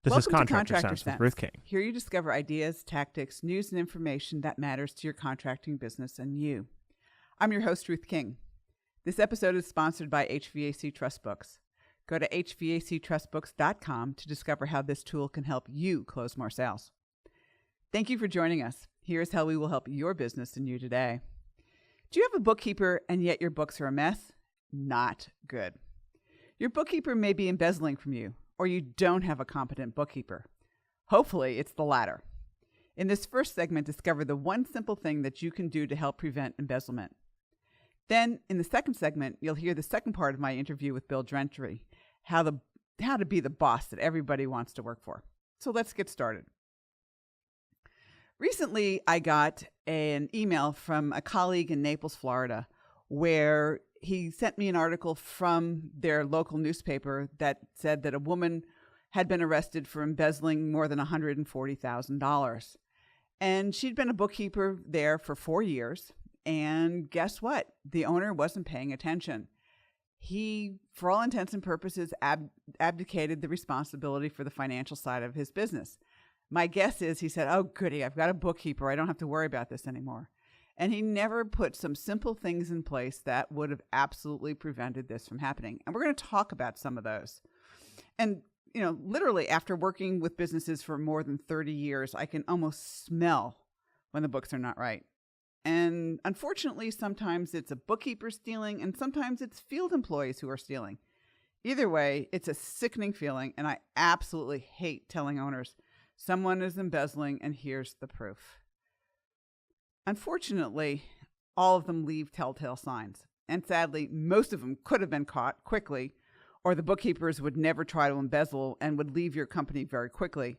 This is Welcome to Contractor Sense with Ruth King. Here you discover ideas, tactics, news, and information that matters to your contracting business and you. I'm your host, Ruth King. This episode is sponsored by HVAC Trust Books. Go to hvactrustbooks.com to discover how this tool can help you close more sales. Thank you for joining us. Here's how we will help your business and you today. Do you have a bookkeeper and yet your books are a mess? Not good. Your bookkeeper may be embezzling from you, or you don't have a competent bookkeeper. Hopefully, it's the latter. In this first segment, discover the one simple thing that you can do to help prevent embezzlement. Then, in the second segment, you'll hear the second part of my interview with Bill Gentry, how to be the boss that everybody wants to work for. So let's get started. Recently, I got an email from a colleague in Naples, Florida, where he sent me an article from their local newspaper that said that a woman had been arrested for embezzling more than $140,000. And she'd been a bookkeeper there for 4 years. And guess what? The owner wasn't paying attention. He, for all intents and purposes, abdicated the responsibility for the financial side of his business. My guess is he said, oh, goody, I've got a bookkeeper. I don't have to worry about this anymore. And he never put some simple things in place that would have absolutely prevented this from happening. And we're going to talk about some of those. And, literally after working with businesses for more than 30 years, I can almost smell when the books are not right. And unfortunately, sometimes it's a bookkeeper stealing and sometimes it's field employees who are stealing. Either way, it's a sickening feeling. And I absolutely hate telling owners, someone is embezzling and here's the proof. Unfortunately, all of them leave telltale signs. And sadly, most of them could have been caught quickly, or the bookkeepers would never try to embezzle and would leave your company very quickly.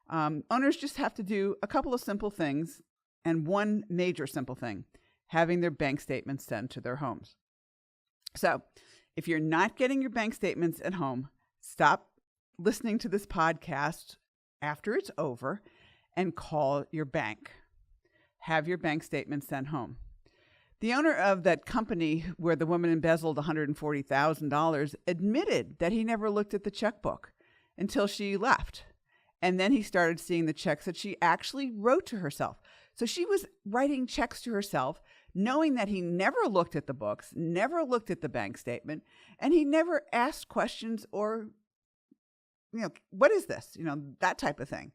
Owners just have to do a couple of simple things, and one major simple thing, having their bank statements sent to their homes. So if you're not getting your bank statements at home, stop listening to this podcast after it's over and call your bank. Have your bank statement sent home. The owner of that company where the woman embezzled $140,000 admitted that he never looked at the checkbook until she left. And then he started seeing the checks that she actually wrote to herself. So she was writing checks to herself, knowing that he never looked at the books, never looked at the bank statement, and he never asked questions or, what is this? That type of thing.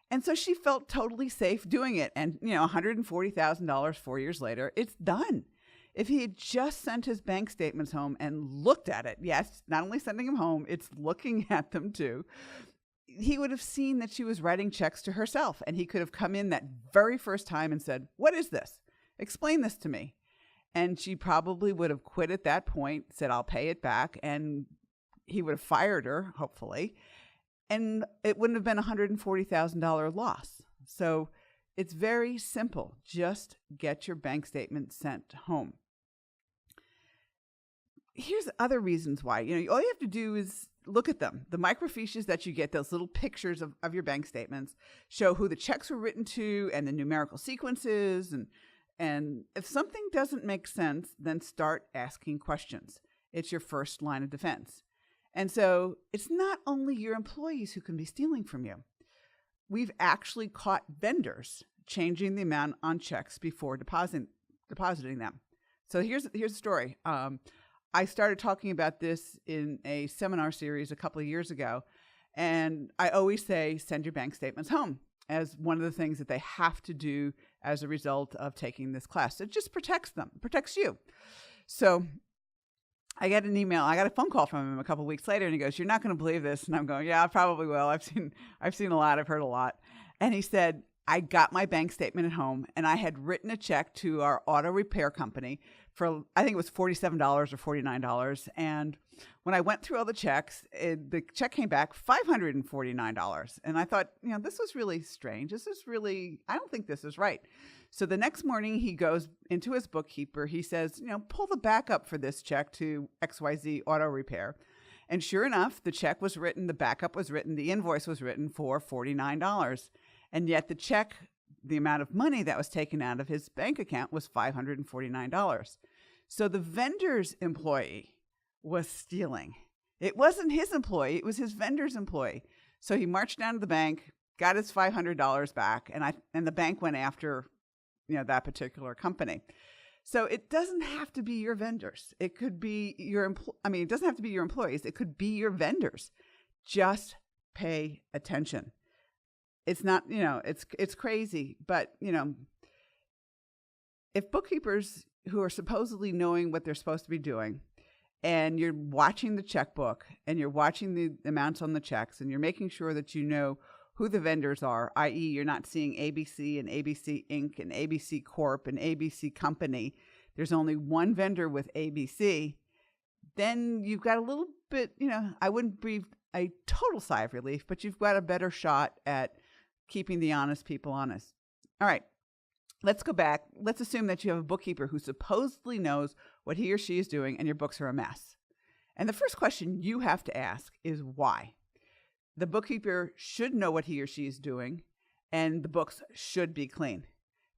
And so she felt totally safe doing it. And, $140,000 4 years later, it's done. If he had just sent his bank statements home and looked at it, yes, not only sending them home, it's looking at them too, he would have seen that she was writing checks to herself. And he could have come in that very first time and said, what is this? Explain this to me. And she probably would have quit at that point, said, I'll pay it back. And he would have fired her, hopefully. And it wouldn't have been a $140,000 loss. So it's very simple. Just get your bank statement sent home. Here's other reasons why. All you have to do is look at them. The microfiches that you get, those little pictures of your bank statements, show who the checks were written to and the numerical sequences. And if something doesn't make sense, then start asking questions. It's your first line of defense. And so it's not only your employees who can be stealing from you. We've actually caught vendors changing the amount on checks before depositing them. So here's the story. I started talking about this in a seminar series a couple of years ago. And I always say, send your bank statements home as one of the things that they have to do as a result of taking this class. It just protects them, protects you. So I got an email. I got a phone call from him a couple of weeks later, and he goes, "You're not going to believe this." And I'm going, "Yeah, I probably will. I've seen a lot. I've heard a lot." And he said, "I got my bank statement at home, and I had written a check to our auto repair company for, I think it was $47 or $49. And when I went through all the checks, the check came back $549. And I thought, this was really strange. I don't think this is right." So the next morning he goes into his bookkeeper. He says, pull the backup for this check to XYZ Auto Repair. And sure enough, the check was written, the backup was written, the invoice was written for $49. And yet the check, the amount of money that was taken out of his bank account was $549. So the vendor's employee was stealing. It wasn't his employee, it was his vendor's employee. So he marched down to the bank, got his $500 back, and the bank went after, that particular company. So it doesn't have to be your vendors. It could be it doesn't have to be your employees. It could be your vendors. Just pay attention. It's not, it's crazy, but, if bookkeepers who are supposedly knowing what they're supposed to be doing, and you're watching the checkbook and you're watching the amounts on the checks and you're making sure that you know who the vendors are, i.e. you're not seeing ABC and ABC Inc. and ABC Corp. And ABC Company, there's only one vendor with ABC, then you've got a little bit, I wouldn't breathe a total sigh of relief, but you've got a better shot at keeping the honest people honest. All right, let's go back. Let's assume that you have a bookkeeper who supposedly knows what he or she is doing and your books are a mess. And the first question you have to ask is why? The bookkeeper should know what he or she is doing, and the books should be clean.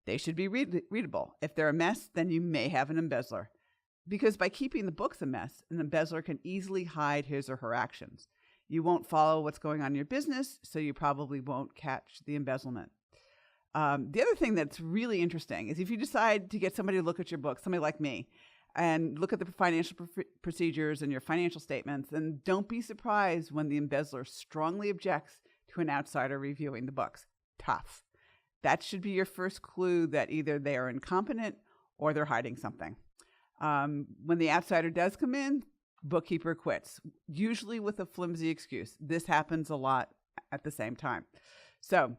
They should be readable. If they're a mess, then you may have an embezzler. Because by keeping the books a mess, an embezzler can easily hide his or her actions. You won't follow what's going on in your business, so you probably won't catch the embezzlement. The other thing that's really interesting is if you decide to get somebody to look at your book, somebody like me, and look at the financial procedures and your financial statements, and don't be surprised when the embezzler strongly objects to an outsider reviewing the books. Tough. That should be your first clue that either they are incompetent or they're hiding something. When the outsider does come in, bookkeeper quits, usually with a flimsy excuse. This happens a lot at the same time. So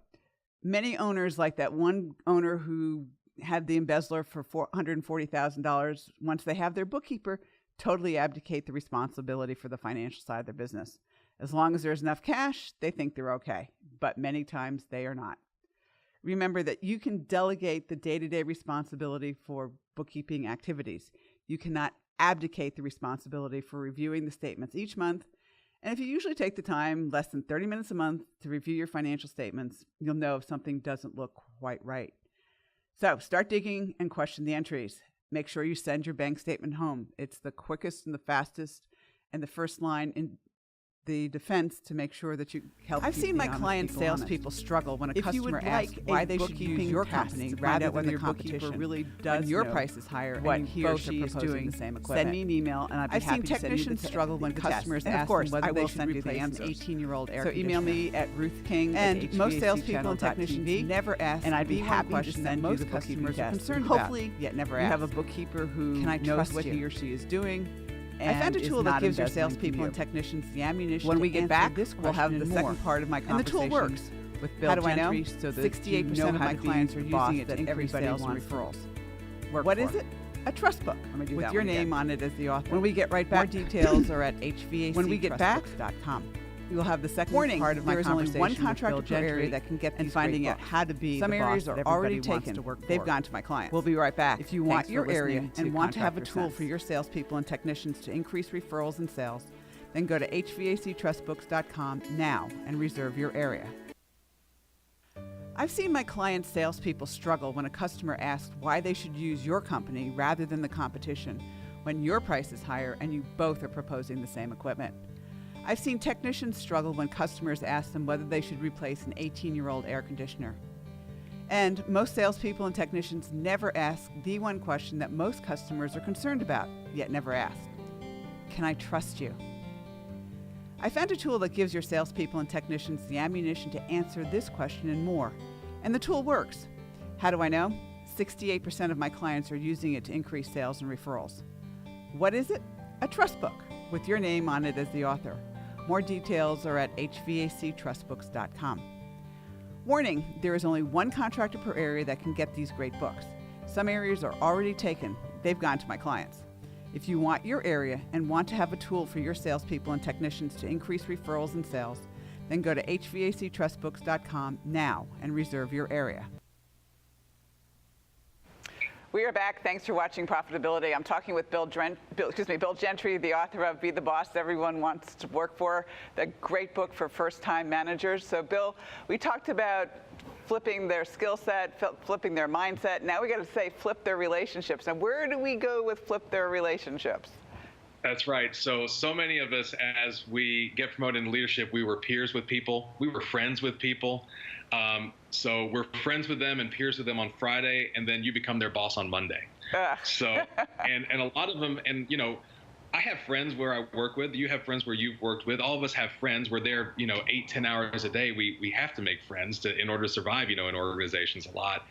many owners, like that one owner who had the embezzler for $140,000, once they have their bookkeeper, totally abdicate the responsibility for the financial side of their business. As long as there's enough cash, they think they're okay, but many times they are not. Remember that you can delegate the day-to-day responsibility for bookkeeping activities. You cannot abdicate the responsibility for reviewing the statements each month. And if you usually take the time, less than 30 minutes a month, to review your financial statements, you'll know if something doesn't look quite right. So start digging and question the entries. Make sure you send your bank statement home. It's the quickest and the fastest and the first line in the defense to make sure that you help. I've seen my client salespeople struggle when a customer asks why they should use your company rather than your bookkeeper really does your price is higher what he or she is doing the same equipment. Send me an email and I'd be happy to send you the test. I've seen technicians struggle when customers ask them whether they should replace an 18-year-old air conditioner. So email me at Ruth King. And most salespeople and technicians never ask, and I'd be happy to send you the customers are concerned about. Hopefully, yet never ask. You have a bookkeeper who knows what he or she is doing. I found a tool that gives your salespeople and technicians the ammunition. When we get back, we'll have the second part of my conversation. And the tool works with Bill Gentry, so that 68% of my clients are using it to increase sales and referrals. What is it? A trust book with your name on it as the author. When we get right back, more details are at hvactrustbooks.com. You'll have the second part of my conversation. There is only one contractor per area that can get these finding out how to be some areas are already taken. They've gone to my clients. We'll be right back. If you want your area and want to have a tool for your salespeople and technicians to increase referrals and sales, then go to hvactrustbooks.com now and reserve your area. I've seen my clients' salespeople struggle when a customer asks why they should use your company rather than the competition when your price is higher and you both are proposing the same equipment. I've seen technicians struggle when customers ask them whether they should replace an 18-year-old air conditioner. And most salespeople and technicians never ask the one question that most customers are concerned about, yet never ask. Can I trust you? I found a tool that gives your salespeople and technicians the ammunition to answer this question and more. And the tool works. How do I know? 68% of my clients are using it to increase sales and referrals. What is it? A trust book with your name on it as the author. More details are at hvactrustbooks.com. Warning, there is only one contractor per area that can get these great books. Some areas are already taken. They've gone to my clients. If you want your area and want to have a tool for your salespeople and technicians to increase referrals and sales, then go to hvactrustbooks.com now and reserve your area. We are back. Thanks for watching Profitability. I'm talking with Bill Gentry, the author of Be the Boss Everyone Wants to Work For, the great book for first-time managers. So, Bill, we talked about flipping their skill set, flipping their mindset. Now we got to say flip their relationships. Now, where do we go with flip their relationships? That's right. So many of us, as we get promoted into leadership, we were peers with people. We were friends with people. So we're friends with them and peers with them on Friday, and then you become their boss on Monday. Ugh. So, and a lot of them, and I have friends where I work with. You have friends where you've worked with. All of us have friends where they're 8-10 hours a day. We have to make friends in order to survive in organizations a lot.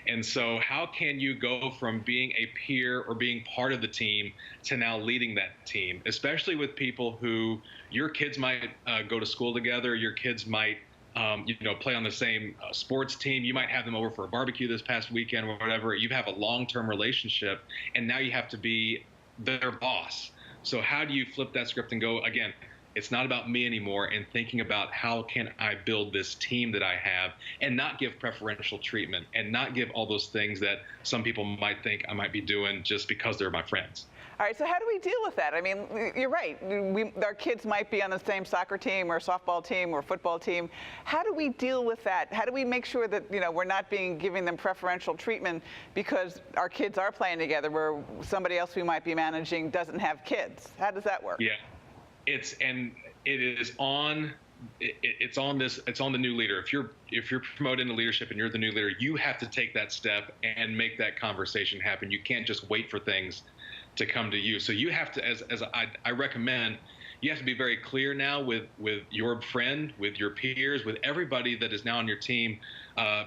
And so how can you go from being a peer or being part of the team to now leading that team, especially with people who your kids might go to school together, your kids might play on the same sports team. You might have them over for a barbecue this past weekend or whatever. You have a long-term relationship, and now you have to be their boss. So how do you flip that script and go, again, it's not about me anymore, and thinking about how can I build this team that I have and not give preferential treatment and not give all those things that some people might think I might be doing just because they're my friends. All right, so how do we deal with that? I mean, you're right. Our kids might be on the same soccer team or softball team or football team. How do we deal with that? How do we make sure that, we're not giving them preferential treatment because our kids are playing together where somebody else we might be managing doesn't have kids? How does that work? Yeah, it's on the new leader. If you're promoted into leadership and you're the new leader, you have to take that step and make that conversation happen. You can't just wait for things to come to you. So you have to, as I recommend, you have to be very clear now with your friend, with your peers, with everybody that is now on your team,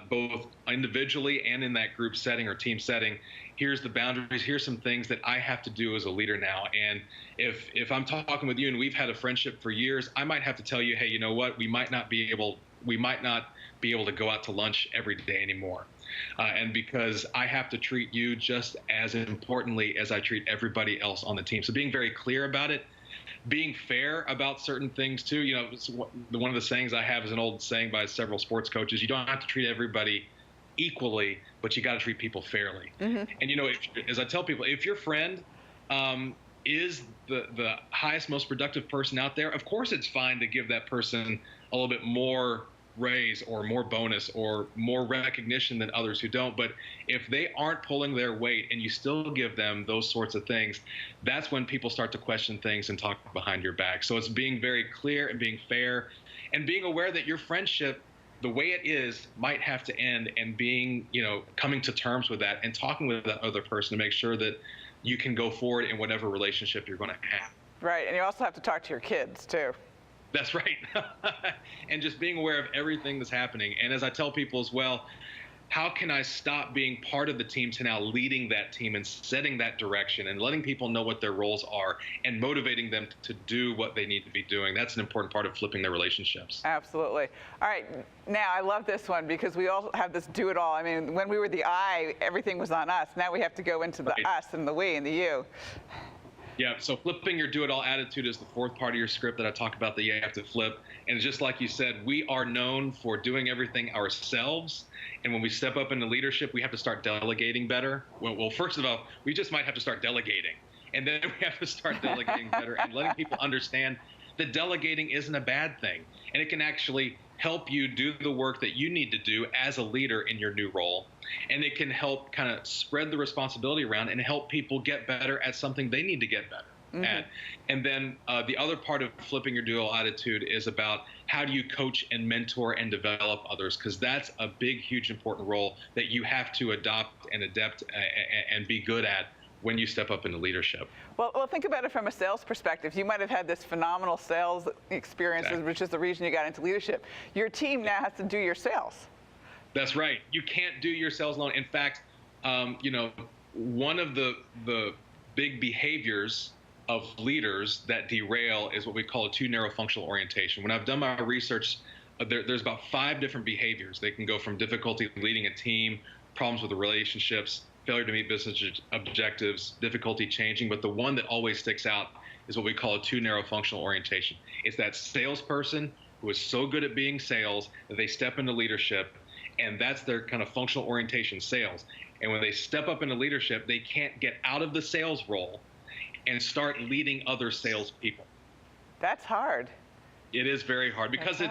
both individually and in that group setting or team setting. Here's the boundaries. Here's some things that I have to do as a leader now. And if I'm talking with you and we've had a friendship for years, I might have to tell you, hey, you know what? We might not be able to go out to lunch every day anymore. And because I have to treat you just as importantly as I treat everybody else on the team. So being very clear about it, being fair about certain things too. One of the sayings I have is an old saying by several sports coaches: you don't have to treat everybody equally, but you got to treat people fairly. Mm-hmm. And as I tell people, if your friend is the highest, most productive person out there, of course it's fine to give that person a little bit more raise or more bonus or more recognition than others who don't. But if they aren't pulling their weight and you still give them those sorts of things, that's when people start to question things and talk behind your back. So it's being very clear and being fair and being aware that your friendship, the way it is, might have to end, and being, coming to terms with that and talking with that other person to make sure that you can go forward in whatever relationship you're going to have. Right. And you also have to talk to your kids too. That's right. And just being aware of everything that's happening. And as I tell people as well, how can I stop being part of the team to now leading that team and setting that direction and letting people know what their roles are and motivating them to do what they need to be doing? That's an important part of flipping their relationships. Absolutely. All right. Now, I love this one because we all have this do it all. I mean, when we were the I, everything was on us. Now we have to go into the us and the we and the you. Yeah, so flipping your do-it-all attitude is the fourth part of your script that I talk about that you have to flip. And just like you said, we are known for doing everything ourselves. And when we step up into leadership, we have to start delegating better. Well, first of all, we just might have to start delegating. And then we have to start delegating better and letting people understand that delegating isn't a bad thing. And it can actually help you do the work that you need to do as a leader in your new role. And it can help kind of spread the responsibility around and help people get better at something they need to get better at. And then the other part of flipping your do-it-all attitude is about how do you coach and mentor and develop others, because that's a big, huge, important role that you have to adopt and adapt and be good at when you step up into leadership. Well, think about it from a sales perspective. You might have had this phenomenal sales experiences, which is the reason you got into leadership. Your team now has to do your sales. That's right. You can't do your sales alone. In fact, one of the big behaviors of leaders that derail is what we call a too narrow functional orientation. When I've done my research, there's about 5 different behaviors. They can go from difficulty leading a team, problems with the relationships, failure to meet business objectives, difficulty changing. But the one that always sticks out is what we call a too narrow functional orientation. It's that salesperson who is so good at being sales that they step into leadership, and that's their kind of functional orientation, sales. And when they step up into leadership, they can't get out of the sales role and start leading other salespeople. That's hard. It is very hard because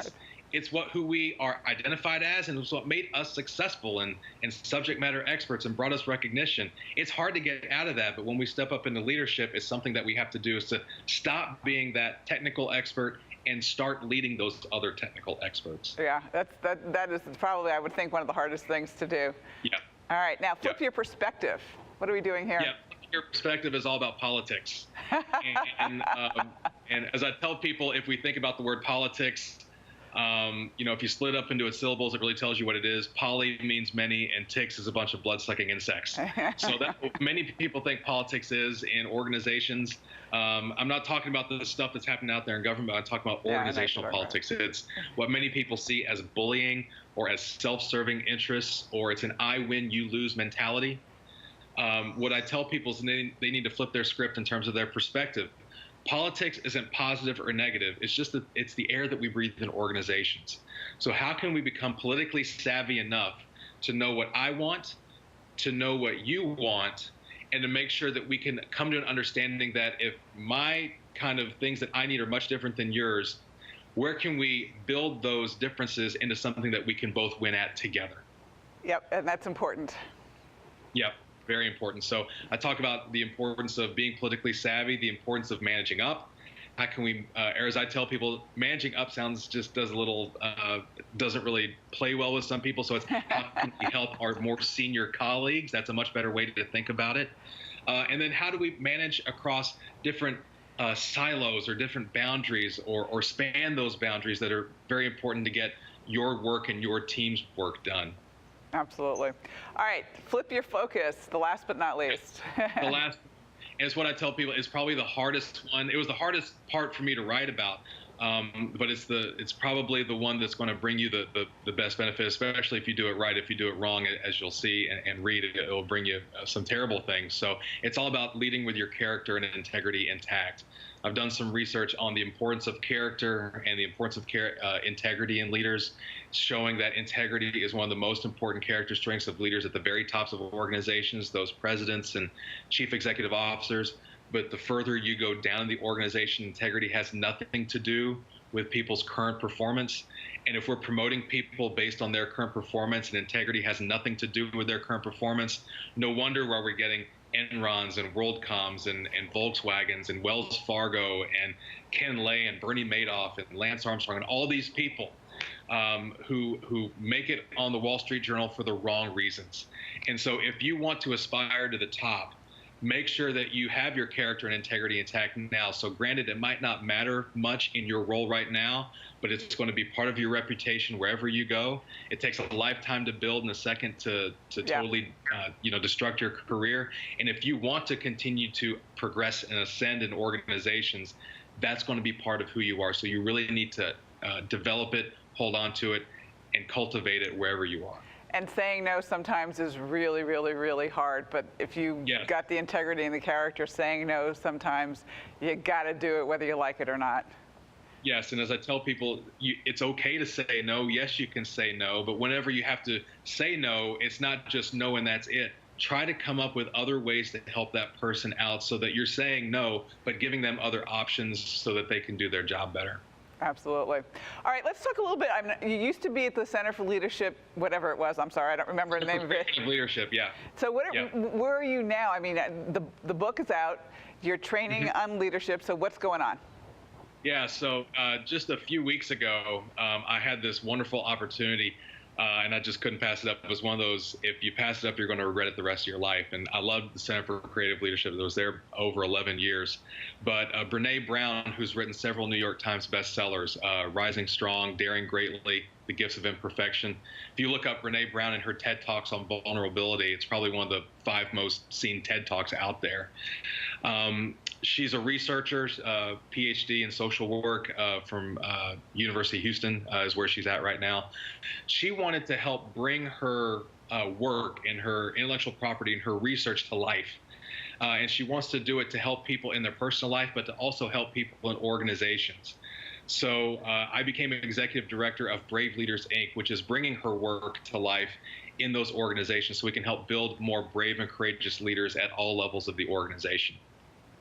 It's who we are identified as, and it's what made us successful and subject matter experts and brought us recognition. It's hard to get out of that, but when we step up into leadership, it's something that we have to do, is to stop being that technical expert and start leading those other technical experts. Yeah, that is probably, I would think, one of the hardest things to do. Yeah. All right, now flip your perspective. What are we doing here? Yeah, your perspective is all about politics. and as I tell people, if we think about the word politics, if you split it up into its syllables, it really tells you what it is. Poly means many, and ticks is a bunch of blood-sucking insects. So many people think politics is in organizations. I'm not talking about the stuff that's happening out there in government. I'm talking about organizational politics. It's what many people see as bullying or as self-serving interests, or it's an I win, you lose mentality. What I tell people is they need to flip their script in terms of their perspective. Politics isn't positive or negative. It's just that it's the air that we breathe in organizations. So how can we become politically savvy enough to know what I want, to know what you want, and to make sure that we can come to an understanding that if my kind of things that I need are much different than yours, where can we build those differences into something that we can both win at together? Yep, and that's important. Yep. Very important. So I talk about the importance of being politically savvy, the importance of managing up. How can we, or as I tell people, managing up doesn't really play well with some people. So it's how can we help our more senior colleagues? That's a much better way to think about it. And then how do we manage across different silos or different boundaries, or span those boundaries that are very important to get your work and your team's work done? Absolutely. All right, flip your focus, the last but not least. The last is what I tell people is probably the hardest one. It was the hardest part for me to write about, but it's probably the one that's going to bring you the best benefit, especially if you do it right. If you do it wrong, as you'll see and read, it will bring you some terrible things. So it's all about leading with your character and integrity intact. I've done some research on the importance of character and the importance of integrity in leaders, showing that integrity is one of the most important character strengths of leaders at the very tops of organizations, those presidents and chief executive officers. But the further you go down in the organization, integrity has nothing to do with people's current performance. And if we're promoting people based on their current performance and integrity has nothing to do with their current performance, no wonder why we're getting Enrons and WorldComs and Volkswagens and Wells Fargo and Ken Lay and Bernie Madoff and Lance Armstrong and all these people who make it on the Wall Street Journal for the wrong reasons. And so if you want to aspire to the top, make sure that you have your character and integrity intact now. So granted, it might not matter much in your role right now, but it's going to be part of your reputation wherever you go. It takes a lifetime to build and a second to totally destruct your career. And if you want to continue to progress and ascend in organizations, that's going to be part of who you are. So you really need to develop it, hold on to it, and cultivate it wherever you are. And saying no sometimes is really, really, really hard. But if you got the integrity and the character, saying no sometimes, you got to do it whether you like it or not. Yes, and as I tell people, it's okay to say no. Yes, you can say no. But whenever you have to say no, it's not just no and that's it. Try to come up with other ways to help that person out so that you're saying no, but giving them other options so that they can do their job better. Absolutely. All right, let's talk a little bit. You used to be at the Center for Leadership, whatever it was. I'm sorry, I don't remember the name of it. Leadership, yeah. So where are you now? I mean, the book is out. You're training on leadership. So what's going on? Yeah, so just a few weeks ago, I had this wonderful opportunity, and I just couldn't pass it up. It was one of those, if you pass it up, you're going to regret it the rest of your life. And I loved the Center for Creative Leadership. It was there over 11 years. But Brene Brown, who's written several New York Times bestsellers, Rising Strong, Daring Greatly, The Gifts of Imperfection. If you look up Brene Brown and her TED Talks on vulnerability, it's probably one of the 5 most seen TED Talks out there. She's a researcher, PhD in social work from University of Houston is where she's at right now. She wanted to help bring her work and her intellectual property and her research to life. And she wants to do it to help people in their personal life, but to also help people in organizations. So I became an executive director of Brave Leaders, Inc., which is bringing her work to life in those organizations so we can help build more brave and courageous leaders at all levels of the organization.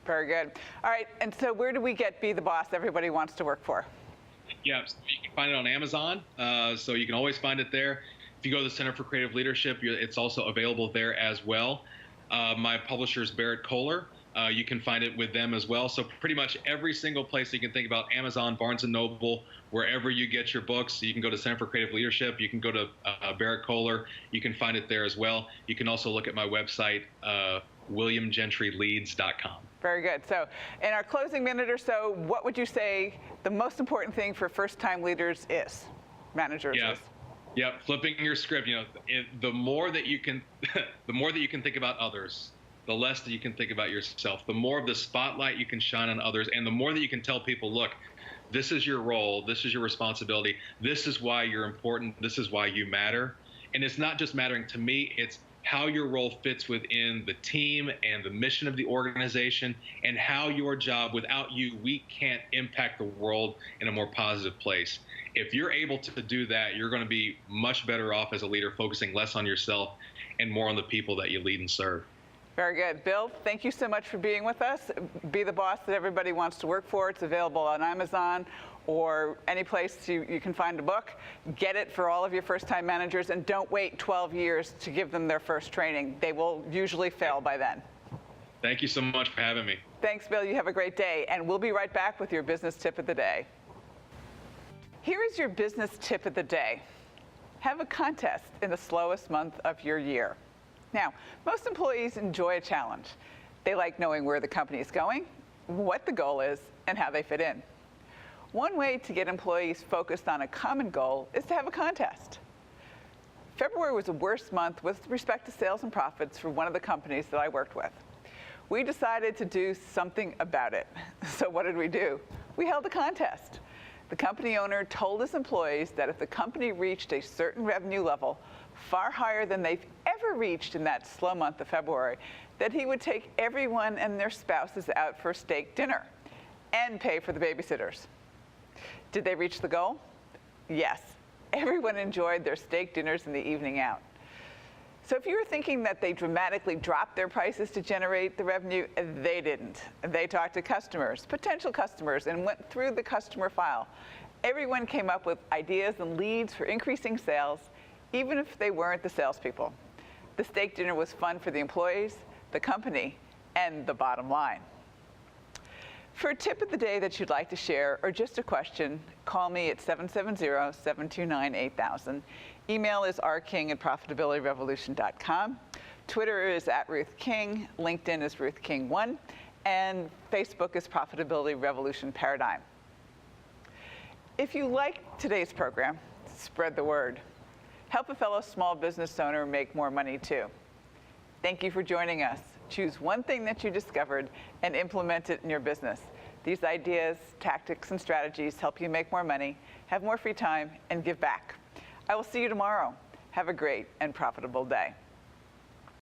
Very good. All right, and so where do we get Be the Boss everybody wants to work for? Yeah, so you can find it on Amazon, so you can always find it there. If you go to the Center for Creative Leadership, it's also available there as well. My publisher is Barrett Kohler. You can find it with them as well. So pretty much every single place you can think about, Amazon, Barnes & Noble, wherever you get your books. You can go to Center for Creative Leadership. You can go to Barrett Kohler. You can find it there as well. You can also look at my website, WilliamGentryLeads.com. Very good. So in our closing minute or so, what would you say the most important thing for first-time leaders is, managers is? Yeah, flipping your script. The more that you can, the more that you can think about others, the less that you can think about yourself. The more of the spotlight you can shine on others, and the more that you can tell people, look, this is your role, this is your responsibility, this is why you're important, this is why you matter. And it's not just mattering to me, it's how your role fits within the team and the mission of the organization, and how your job, without you, we can't impact the world in a more positive place. If you're able to do that, you're going to be much better off as a leader, focusing less on yourself and more on the people that you lead and serve. Very good. Bill, thank you so much for being with us. Be the boss that everybody wants to work for. It's available on Amazon or any place you can find a book. Get it for all of your first-time managers, and don't wait 12 years to give them their first training. They will usually fail by then. Thank you so much for having me. Thanks, Bill. You have a great day, and we'll be right back with your business tip of the day. Here is your business tip of the day. Have a contest in the slowest month of your year. Now, most employees enjoy a challenge. They like knowing where the company is going, what the goal is, and how they fit in. One way to get employees focused on a common goal is to have a contest. February was the worst month with respect to sales and profits for one of the companies that I worked with. We decided to do something about it. So what did we do? We held a contest. The company owner told his employees that if the company reached a certain revenue level, far higher than they've ever reached in that slow month of February, that he would take everyone and their spouses out for a steak dinner and pay for the babysitters. Did they reach the goal? Yes. Everyone enjoyed their steak dinners and the evening out. So if you were thinking that they dramatically dropped their prices to generate the revenue, they didn't. They talked to customers, potential customers, and went through the customer file. Everyone came up with ideas and leads for increasing sales, even if they weren't the salespeople. The steak dinner was fun for the employees, the company, and the bottom line. For a tip of the day that you'd like to share, or just a question, call me at 770-729-8000. Email is rking@profitabilityrevolution.com. Twitter is @Ruth King. LinkedIn is Ruth King 1. And Facebook is Profitability Revolution Paradigm. If you like today's program, spread the word. Help a fellow small business owner make more money too. Thank you for joining us. Choose one thing that you discovered and implement it in your business. These ideas, tactics, and strategies help you make more money, have more free time, and give back. I will see you tomorrow. Have a great and profitable day.